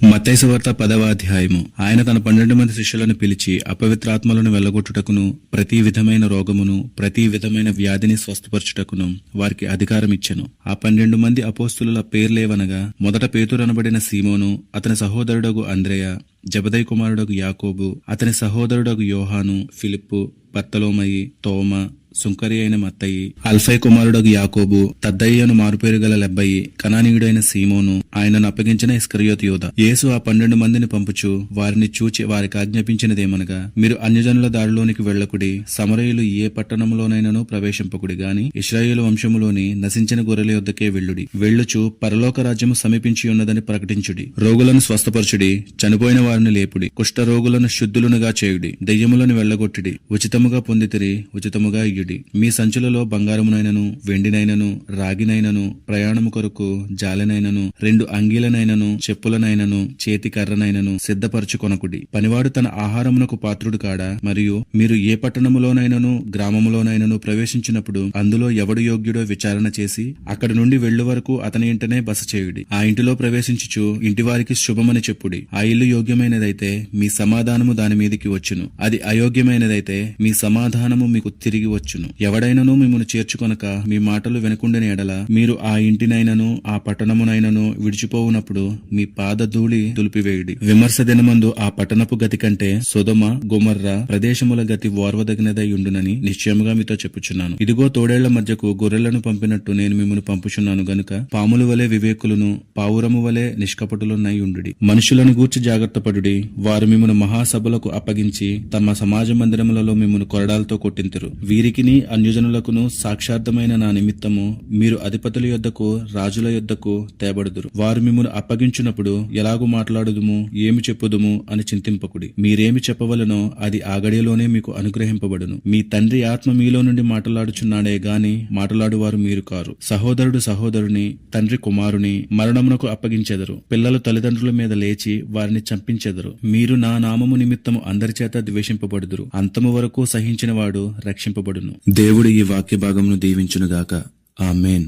మత్తయి సువార్త 10వ అధ్యాయము. ఆయన తన 12 మంది శిష్యులను పిలిచి అపవిత్రాత్మలను వెళ్లగొట్టుటకును ప్రతి విధమైన రోగమును ప్రతి విధమైన వ్యాధిని స్వస్థపరచుటకును వారికి అధికారం ఇచ్చెను. ఆ 12 మంది అపోస్తులుల పేర్లేవనగా, మొదట పేతురు అనబడిన సీమోను, అతని సహోదరుడగు అంద్రెయ, జెబెదయి కుమారుడగు యాకోబు, అతని సహోదరుడగు యోహాను, ఫిలిప్పు, బర్తలోమయి, తోమా, సుంకరి అయిన మత్తయి, అల్ఫై కుమారుడగు యాకోబు, తద్దయి అను మారుపేరు గల లెబ్బయి, కనానీయుడైన సీమోను, ఆయనను అప్పగించిన ఇస్కరియోతు యూదా. యేసు ఆ 12 మందిని పంపుచు వారిని చూచి వారికి ఆజ్ఞాపించినదేమనగా, మీరు అన్యజనుల దారిలోనికి వెళ్ళకుడి, సమరయులు ఏ పట్టణంలోనైనను ప్రవేశింపకుడి గాని ఇశ్రాయేలు వంశములోని నశించిన గొర్రెల యొద్దకే వెళ్ళుడి. వెళ్ళుచు పరలోక రాజ్యము సమీపించి ఉన్నదని ప్రకటించుడి. రోగులను స్వస్థపరచుడి, చనిపోయిన వారిని లేపుడి, కుష్ఠరోగులను శుద్ధులునుగా చేయుడి, దెయ్యములను వెళ్ళగొట్టుడి, ఉచితముగా పొందితిరి, ఉచితముగా ఇయ్యుడి. మీ సంచులలో బంగారమునైనను వెండినైనను రాగినైనను ప్రయాణము కొరకు జాలెనైనను 2 అంగీలనైనను చెప్పులనైనను చేతి కర్రనైనను సిద్ధపరచుకొనకుడి. పనివాడు తన ఆహారమునకు పాత్రుడు కాడా? మరియు మీరు ఏ పట్టణములోనైనను గ్రామములోనైనను ప్రవేశించినప్పుడు అందులో ఎవడు యోగ్యుడో విచారణ చేసి అక్కడి నుండి వెళ్ళు వరకు అతని ఇంటనే బస చేయుడి. ఆ ఇంటిలో ప్రవేశించుచు ఇంటివారికి శుభమని చెప్పుడి. ఆ ఇల్లు యోగ్యమైనదైతే మీ సమాధానము దాని మీదికి వచ్చును, అది అయోగ్యమైనదైతే మీ సమాధానము మీకు తిరిగి వచ్చును. ఎవడైనను మిమ్మును చేర్చుకొనక మీ మాటలు వినకుండిన ఎడల మీరు ఆ ఇంటినైనను ఆ పట్టణమునైనను విడిచిపోవునప్పుడు మీ పాదధూళి దులిపివేయుడి. విమర్శ దినమందు ఆ పట్టణపు గతి కంటే సొదొమ గొమొర్రా ప్రదేశముల గతి ఓర్వదగినదై ఉండునని నిశ్చయముగా మీతో చెప్పుచున్నాను. ఇదిగో తోడేళ్ల మధ్యకు గొర్రెలను పంపినట్టు నేను మిమ్మును పంపుచున్నాను గనుక పాముల వలె వివేకులను పావురము వలె నిష్కపటులునై ఉండుడి. మనుషులను గూర్చి జాగ్రత్త పడుడి. వారు మిమ్మును మహాసభలకు అప్పగించి తమ సమాజ మందిరములలో మిమ్మును కొరడాలతో కొట్టింతురు. వీరికి అన్యజనులకును సాక్షార్థమైన నా నిమిత్తము మీరు అధిపతుల యొద్దకు రాజుల యొద్దకు తేబడుదురు. వారు మిమ్మును అప్పగించున్నప్పుడు ఎలాగూ మాట్లాడుదుము, ఏమి చెప్పుదుము అని చింతింపకుడి. మీరేమి చెప్పవలనో అది ఆ గడియలోనే మీకు అనుగ్రహింపబడును. మీ తండ్రి ఆత్మ మీలో నుండి మాట్లాడుచున్నాడే గాని మాట్లాడువారు మీరు కారు. సహోదరుడు సహోదరుని, తండ్రి కుమారుని మరణమునకు అప్పగించెదరు. పిల్లలు తల్లిదండ్రుల మీద లేచి వారిని చంపించెదరు. మీరు నా నామము నిమిత్తము అందరి చేత ద్వేషింపబడుదురు. అంతము వరకు సహించిన వాడు రక్షింపబడును. దేవుడు ఈ వాక్య భాగమును దీవించునుగాక. ఆమేన్.